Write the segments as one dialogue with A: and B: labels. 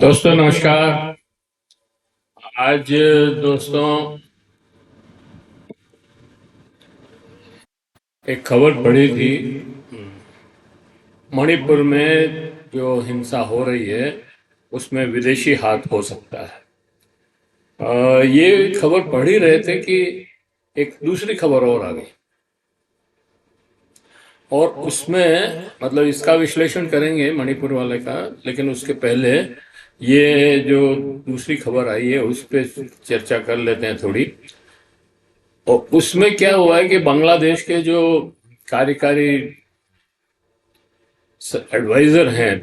A: दोस्तों नमस्कार। आज दोस्तों एक खबर पड़ी थी। मणिपुर में जो हिंसा हो रही है उसमें विदेशी हाथ हो सकता है। ये खबर पढ़ ही रहे थे कि एक दूसरी खबर और आ गई और उसमें मतलब इसका विश्लेषण करेंगे मणिपुर वाले का, लेकिन उसके पहले ये जो दूसरी खबर आई है उस पर चर्चा कर लेते हैं थोड़ी। और उसमें क्या हुआ है कि बांग्लादेश के जो कार्यकारी एडवाइजर हैं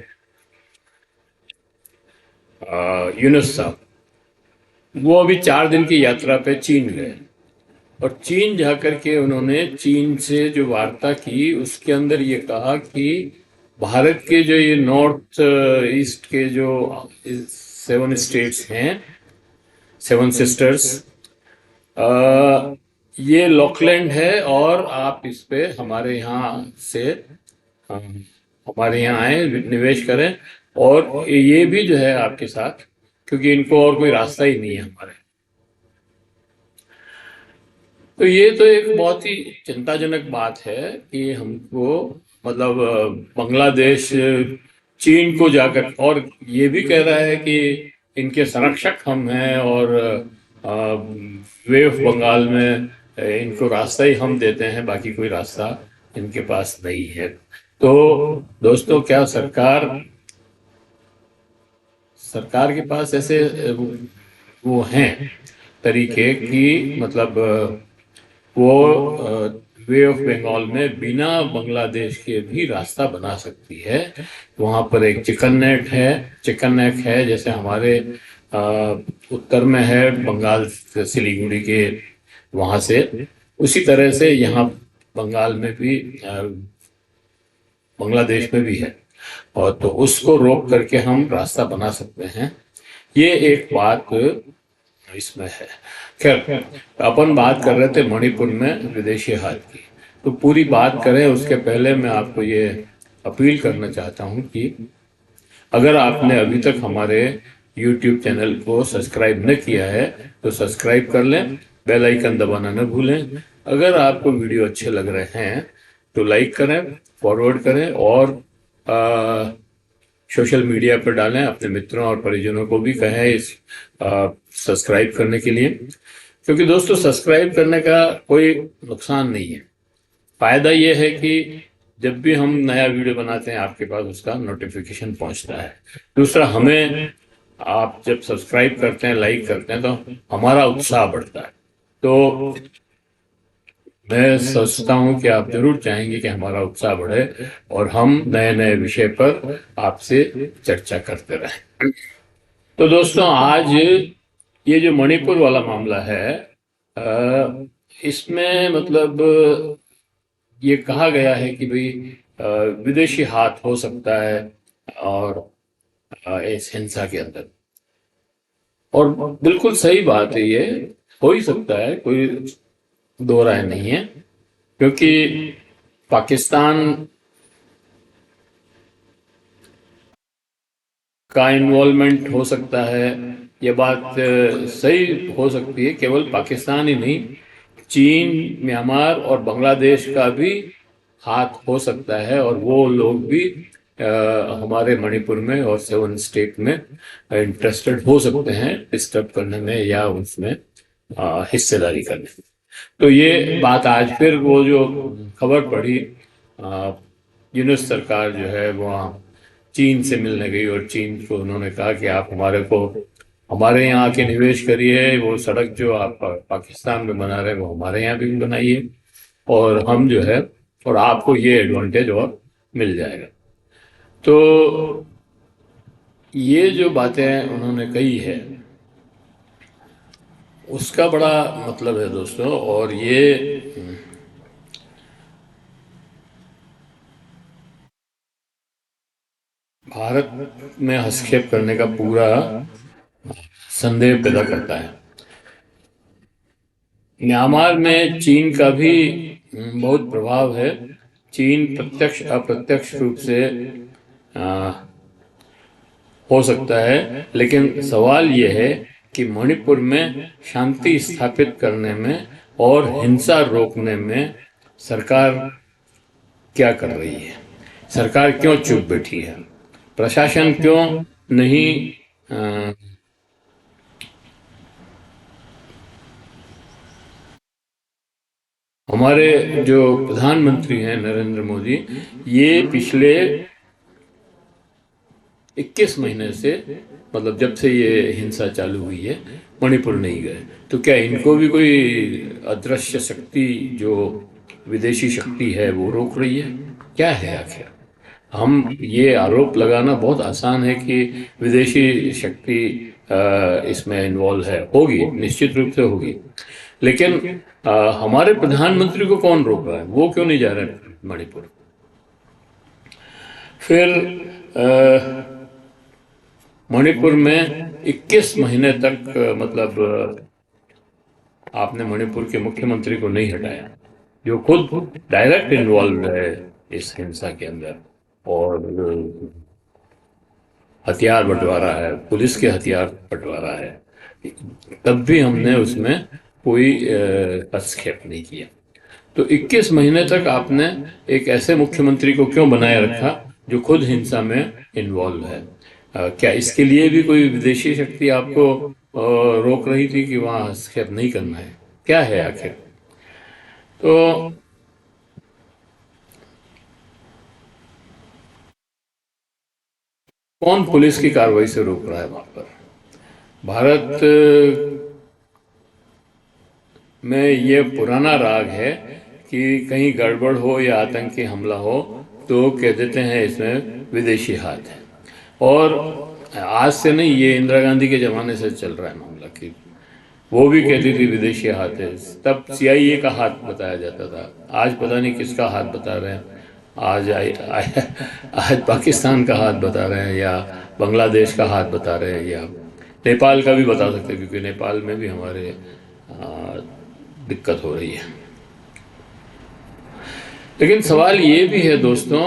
A: यूनुस साहब, वो अभी 4 दिन की यात्रा पे चीन गए। और चीन जाकर के उन्होंने चीन से जो वार्ता की उसके अंदर ये कहा कि भारत के जो ये नॉर्थ ईस्ट के जो 7 स्टेट्स हैं, 7 सिस्टर्स, ये लॉकलैंड है और आप इस पे हमारे यहाँ से हमारे यहाँ आए, निवेश करें और ये भी जो है आपके साथ, क्योंकि इनको और कोई रास्ता ही नहीं है हमारे। तो ये तो एक बहुत ही चिंताजनक बात है कि हमको मतलब बांग्लादेश चीन को जाकर, और ये भी कह रहा है कि इनके संरक्षक हम हैं और वे ऑफ बंगाल में इनको रास्ता ही हम देते हैं, बाकी कोई रास्ता इनके पास नहीं है। तो दोस्तों, क्या सरकार सरकार के पास ऐसे वो हैं तरीके कि मतलब वो वे ऑफ बंगाल में बिना बांग्लादेश के भी रास्ता बना सकती है। वहां पर एक चिकन नेक है, जैसे हमारे अ, उत्तर में है बंगाल सिलीगुड़ी के वहां से, उसी तरह से यहाँ बंगाल में भी बांग्लादेश में भी है। और तो उसको रोक करके हम रास्ता बना सकते हैं, ये एक बात इसमें है। खैर, अपन बात कर रहे थे मणिपुर में विदेशी हाथ की, तो पूरी बात करें उसके पहले मैं आपको ये अपील करना चाहता हूं कि अगर आपने अभी तक हमारे YouTube चैनल को सब्सक्राइब न किया है तो सब्सक्राइब कर लें, बेल आइकन दबाना न भूलें। अगर आपको वीडियो अच्छे लग रहे हैं तो लाइक करें, फॉरवर्ड करें और सोशल मीडिया पर डालें, अपने मित्रों और परिजनों को भी कहें इस सब्सक्राइब करने के लिए। क्योंकि दोस्तों, सब्सक्राइब करने का कोई नुकसान नहीं है। फायदा ये है कि जब भी हम नया वीडियो बनाते हैं आपके पास उसका नोटिफिकेशन पहुंचता है। दूसरा, हमें आप जब सब्सक्राइब करते हैं, लाइक करते हैं, तो हमारा उत्साह बढ़ता है। तो मैं सोचता हूं कि आप जरूर चाहेंगे कि हमारा उत्साह बढ़े और हम नए नए विषय पर आपसे चर्चा करते रहें। तो दोस्तों, आज ये जो मणिपुर वाला मामला है, इसमें मतलब ये कहा गया है कि भाई विदेशी हाथ हो सकता है और इस हिंसा के अंदर, और बिल्कुल सही बात है, ये हो ही सकता है, कोई दो राय नहीं है। क्योंकि पाकिस्तान का इन्वॉल्वमेंट हो सकता है, ये बात सही हो सकती है। केवल पाकिस्तान ही नहीं, चीन, म्यांमार और बांग्लादेश का भी हाथ हो सकता है और वो लोग भी हमारे मणिपुर में और 7 स्टेट में इंटरेस्टेड हो सकते हैं डिस्टर्ब करने में या उसमें हिस्सेदारी करने में। तो ये बात आज फिर वो जो खबर पड़ी, यूनुस सरकार जो है वहाँ चीन से मिलने गई और चीन को उन्होंने कहा कि आप हमारे यहाँ आके निवेश करिए, वो सड़क जो आप पाकिस्तान में बना रहे हैं वो हमारे यहाँ भी बनाइए, और हम जो है और आपको ये एडवांटेज और मिल जाएगा। तो ये जो बातें उन्होंने कही है उसका बड़ा मतलब है दोस्तों। और ये भारत में हस्तक्षेप करने का पूरा संदेह पैदा करता है। म्यांमार में चीन का भी बहुत प्रभाव है। चीन प्रत्यक्ष अप्रत्यक्ष रूप से हो सकता है, लेकिन सवाल यह है कि मणिपुर में शांति स्थापित करने में और हिंसा रोकने में सरकार क्या कर रही है? सरकार क्यों चुप बैठी है? प्रशासन क्यों नहीं अ, हमारे जो प्रधानमंत्री हैं नरेंद्र मोदी, ये पिछले 21 महीने से, मतलब जब से ये हिंसा चालू हुई है, मणिपुर नहीं गए। तो क्या इनको भी कोई अदृश्य शक्ति, जो विदेशी शक्ति है, वो रोक रही है? क्या है आखिर? हम ये आरोप लगाना बहुत आसान है कि विदेशी शक्ति इसमें इन्वॉल्व है, होगी, निश्चित रूप से होगी। लेकिन हमारे प्रधानमंत्री को कौन रोक रहा है? वो क्यों नहीं जा रहे मणिपुर? फिर मणिपुर में 21 महीने तक मतलब आपने मणिपुर के मुख्यमंत्री को नहीं हटाया, जो खुद डायरेक्ट इन्वॉल्व है इस हिंसा के अंदर, और हथियार बंटवारा है, पुलिस के हथियार बंटवारा है, तब भी हमने उसमें कोई हस्तक्षेप नहीं किया। तो 21 महीने तक आपने एक ऐसे मुख्यमंत्री को क्यों बनाए रखा जो खुद हिंसा में इन्वॉल्व है? क्या इसके लिए भी कोई विदेशी शक्ति आपको रोक रही थी कि वहाँ हस्तक्षेप नहीं करना है? क्या है आखिर? तो कौन पुलिस की कार्रवाई से रोक रहा है वहां पर? भारत में ये पुराना राग है कि कहीं गड़बड़ हो या आतंकी हमला हो तो कह देते हैं इसमें विदेशी हाथ है। और आज से नहीं, ये इंदिरा गांधी के ज़माने से चल रहा है मामला कि वो भी कहती थी विदेशी हाथ है। तब CIA का हाथ बताया जाता था, आज पता नहीं किसका हाथ बता रहे हैं। आज पाकिस्तान का हाथ बता रहे हैं, या बांग्लादेश का हाथ बता रहे हैं, या नेपाल का भी बता सकते हैं, क्योंकि नेपाल में भी हमारे दिक्कत हो रही है। लेकिन सवाल ये भी है दोस्तों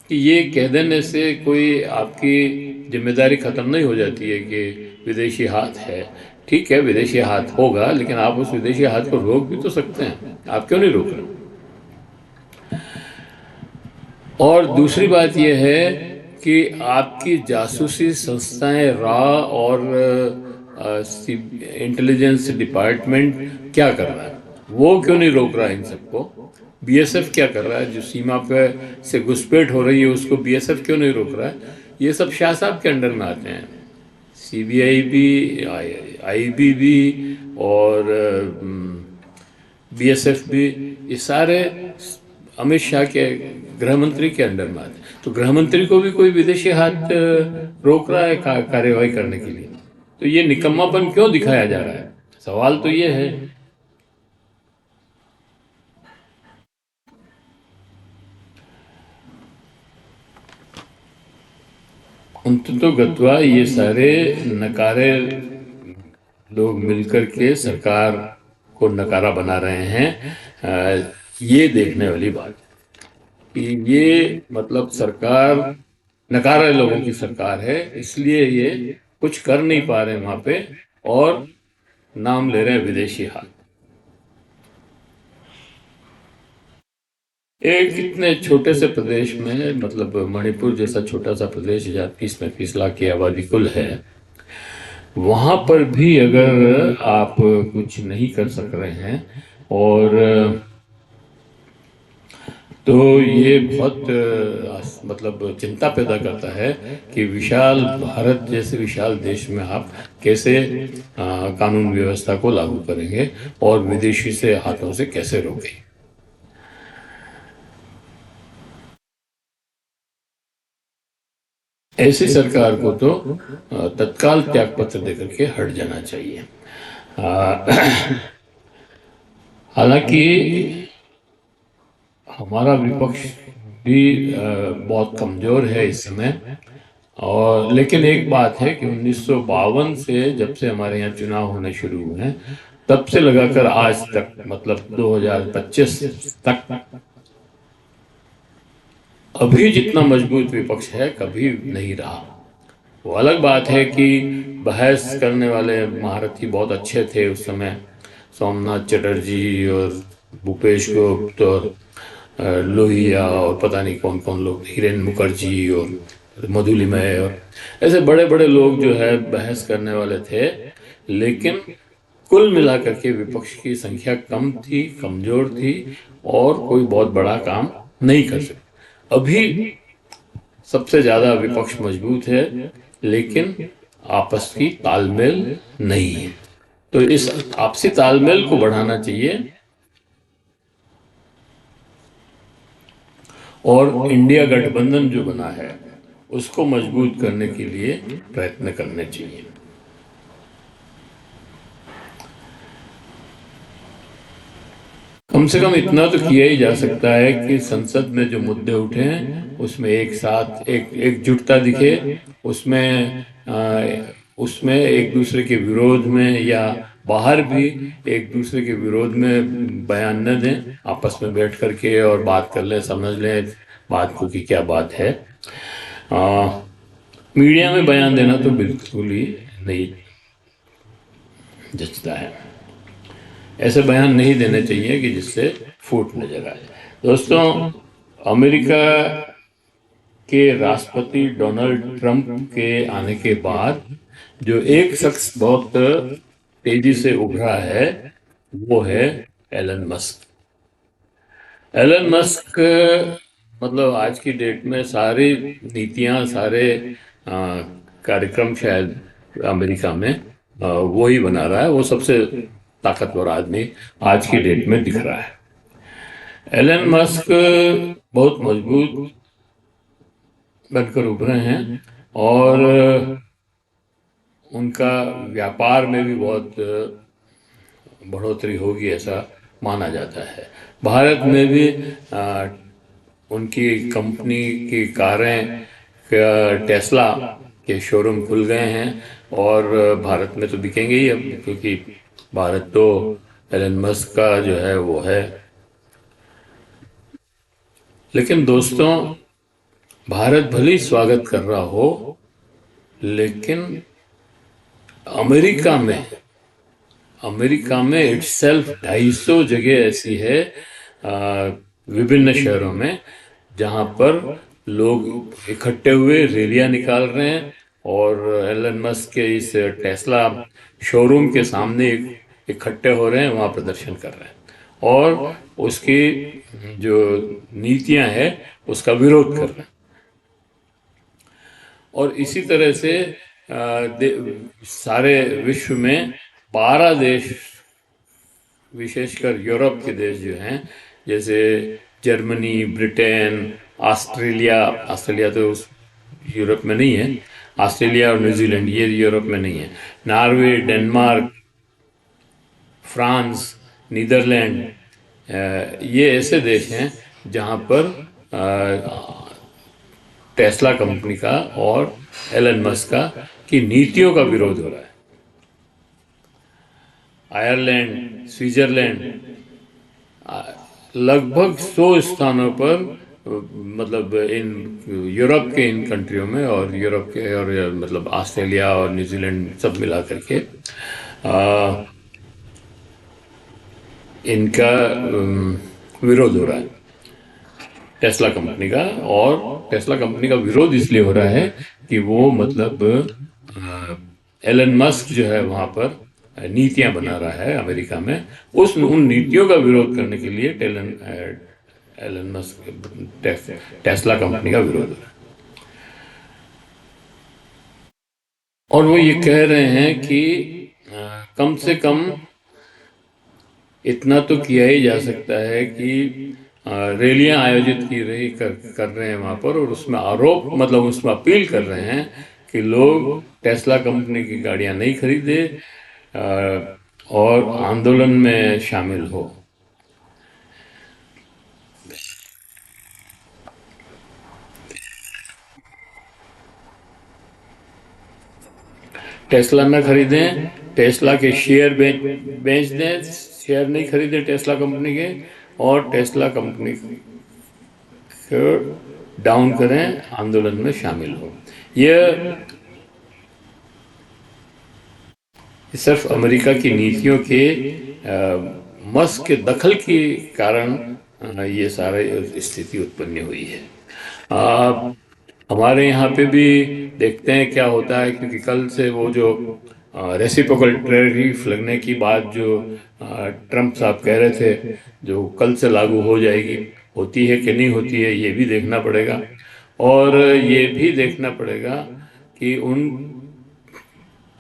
A: कि ये कह देने से कोई आपकी जिम्मेदारी खत्म नहीं हो जाती है कि विदेशी हाथ है। ठीक है, विदेशी हाथ होगा, लेकिन आप उस विदेशी हाथ को रोक भी तो सकते हैं। आप क्यों नहीं रोक रहे? और दूसरी बात यह है कि आपकी जासूसी संस्थाएं रॉ और इंटेलिजेंस डिपार्टमेंट क्या कर रहा है? वो क्यों नहीं रोक रहा है इन सबको? BSF क्या कर रहा है? जो सीमा पे से घुसपैठ हो रही है उसको BSF क्यों नहीं रोक रहा है? ये सब शाह साहब के अंडर में आते हैं। CBI भी, IB भी, और BSF भी, ये सारे अमित शाह के गृह मंत्री के अंडर में आते हैं। तो गृह मंत्री को भी कोई विदेशी हाथ रोक रहा है कार्यवाही करने के लिए? तो ये निकम्मापन क्यों दिखाया जा रहा है? सवाल तो ये है। अंततो गत्वा ये सारे नकारे लोग मिलकर के सरकार को नकारा बना रहे हैं। ये देखने वाली बात कि ये मतलब सरकार नकारा लोगों की सरकार है, इसलिए ये कुछ कर नहीं पा रहे वहां पे, और नाम ले रहे हैं विदेशी हाथ। एक इतने छोटे से प्रदेश में, मतलब मणिपुर जैसा छोटा सा प्रदेश जहाँ 30-35 लाख की आबादी कुल है, वहां पर भी अगर आप कुछ नहीं कर सक रहे हैं, और तो ये बहुत मतलब चिंता पैदा करता है कि विशाल भारत जैसे विशाल देश में आप कैसे कानून व्यवस्था को लागू करेंगे और विदेशी से हाथों से कैसे रोकेंगे। ऐसी सरकार को तो तत्काल त्यागपत्र देकर के हट जाना चाहिए। हालांकि हमारा विपक्ष भी बहुत कमजोर है इस समय, और लेकिन एक बात है कि 1952 से, जब से हमारे यहाँ चुनाव होने शुरू हुए हैं, तब से लगाकर आज तक, मतलब 2025 तक, अभी जितना मजबूत विपक्ष है कभी नहीं रहा। वो अलग बात है कि बहस करने वाले महारथी बहुत अच्छे थे उस समय, सोमनाथ चटर्जी और भूपेश गुप्त और लोहिया और पता नहीं कौन कौन लोग, हिरेन मुखर्जी और मधुलिमय और ऐसे बड़े बड़े लोग जो है बहस करने वाले थे। लेकिन कुल मिलाकर के विपक्ष की संख्या कम थी, कमजोर थी और कोई बहुत बड़ा काम नहीं कर सकते। अभी सबसे ज्यादा विपक्ष मजबूत है, लेकिन आपस की तालमेल नहीं है। तो इस आपसी तालमेल को बढ़ाना चाहिए और इंडिया गठबंधन जो बना है उसको मजबूत करने के लिए प्रयत्न करने चाहिए। कम से कम इतना तो किया ही जा सकता है कि संसद में जो मुद्दे उठे हैं उसमें एक साथ एकजुटता दिखे, उसमें उसमें एक दूसरे के विरोध में या बाहर भी एक दूसरे के विरोध में बयान न दें, आपस में बैठ करके और बात कर लें, समझ लें बात को कि क्या बात है। मीडिया में बयान देना तो बिल्कुल ही नहीं जचता है। ऐसे बयान नहीं देने चाहिए कि जिससे फूट नजर आए। दोस्तों, अमेरिका के राष्ट्रपति डोनाल्ड ट्रंप के आने के बाद जो एक शख्स बहुत तेजी से उभरा है वो है एलन मस्क। एलन मस्क मतलब आज की डेट में सारी नीतियां, सारे कार्यक्रम शायद अमेरिका में वो ही बना रहा है। वो सबसे ताकतवर आदमी आज की डेट में दिख रहा है। एलन मस्क बहुत मजबूत बनकर उभरे हैं और उनका व्यापार में भी बहुत बढ़ोतरी होगी ऐसा माना जाता है। भारत में भी उनकी कंपनी की कारें, टेस्ला के शोरूम खुल गए हैं और भारत में तो बिकेंगे ही अब, क्योंकि भारत तो एलन मस्क का जो है वो है। लेकिन दोस्तों, भारत भले ही स्वागत कर रहा हो, लेकिन अमेरिका में इटसेल्फ 250 जगह ऐसी है विभिन्न शहरों में जहां पर लोग इकट्ठे हुए रैलियां निकाल रहे हैं और एलन मस्क के इस टेस्ला शोरूम के सामने इकट्ठे हो रहे हैं, वहां प्रदर्शन कर रहे हैं और उसकी जो नीतियां हैं उसका विरोध कर रहे हैं। और इसी तरह से सारे विश्व में 12 देश, विशेषकर यूरोप के देश जो हैं, जैसे जर्मनी, ब्रिटेन, ऑस्ट्रेलिया तो उस यूरोप में नहीं है, ऑस्ट्रेलिया और न्यूजीलैंड ये यूरोप में नहीं है, नॉर्वे, डेनमार्क, फ्रांस, नीदरलैंड, ये ऐसे देश हैं जहां पर टेस्ला कंपनी का और एलन मस्क का की नीतियों का विरोध हो रहा है। आयरलैंड, स्विट्जरलैंड, लगभग 100 स्थानों पर, मतलब इन यूरोप के इन कंट्रियों में और यूरोप के और मतलब ऑस्ट्रेलिया और न्यूजीलैंड सब मिला करके इनका विरोध हो रहा है टेस्ला कंपनी का। और टेस्ला कंपनी का विरोध इसलिए हो रहा है कि वो मतलब एलन मस्क जो है वहां पर नीतियां बना रहा है अमेरिका में, उन नीतियों का विरोध करने के लिए एलन मस्क टेस्ला कंपनी का विरोध हो रहा है। और वो ये कह रहे हैं कि कम से कम इतना तो किया ही जा सकता है कि रैलियां आयोजित की रही कर रहे हैं वहां पर, और उसमें आरोप मतलब उसमें अपील कर रहे हैं कि लोग टेस्ला कंपनी की गाड़ियां नहीं खरीदे और आंदोलन में शामिल हो। टेस्ला न खरीदें, टेस्ला के शेयर बेच दें, शेयर नहीं खरीदें टेस्ला कंपनी के, और टेस्ला कंपनी को डाउन करें, आंदोलन में शामिल हो। यह सिर्फ अमेरिका की नीतियों के मस्क के दखल के कारण ये सारे स्थिति उत्पन्न हुई है। हमारे यहाँ पे भी देखते हैं क्या होता है, क्योंकि कल से वो जो रेसिप्रोकल टैरिफ लगने की बात जो ट्रम्प साहब कह रहे थे, जो कल से लागू हो जाएगी, होती है कि नहीं होती है ये भी देखना पड़ेगा। और ये भी देखना पड़ेगा कि उन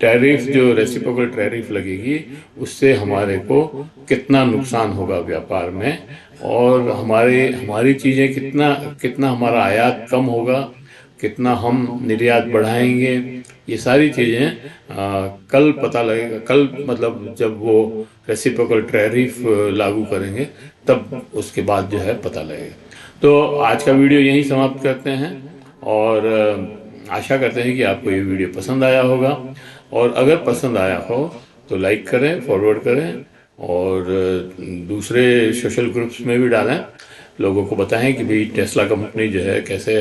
A: टैरिफ जो रेसिप्रोकल टैरिफ लगेगी उससे हमारे को कितना नुकसान होगा व्यापार में, और हमारी चीज़ें कितना कितना हमारा आयात कम होगा, कितना हम निर्यात बढ़ाएंगे, ये सारी चीज़ें कल पता लगेगा। कल मतलब जब वो रेसिप्रोकल टैरिफ लागू करेंगे तब उसके बाद जो है पता लगेगा। तो आज का वीडियो यहीं समाप्त करते हैं, और आशा करते हैं कि आपको ये वीडियो पसंद आया होगा। और अगर पसंद आया हो तो लाइक करें, फॉरवर्ड करें, और दूसरे सोशल ग्रुप्स में भी डालें। लोगों को बताएं कि भाई टेस्ला कंपनी जो है कैसे,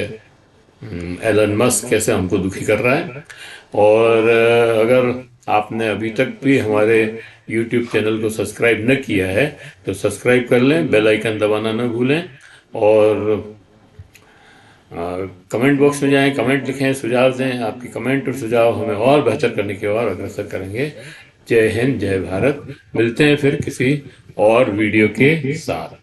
A: एलन मस्क कैसे हमको दुखी कर रहा है। और अगर आपने अभी तक भी हमारे YouTube चैनल को सब्सक्राइब न किया है तो सब्सक्राइब कर लें, बेल आइकन दबाना न भूलें, और कमेंट बॉक्स में जाएं, कमेंट लिखें, सुझाव दें। आपकी कमेंट और सुझाव हमें और बेहतर करने की ओर अग्रसर करेंगे। जय हिंद, जय भारत। मिलते हैं फिर किसी और वीडियो के साथ।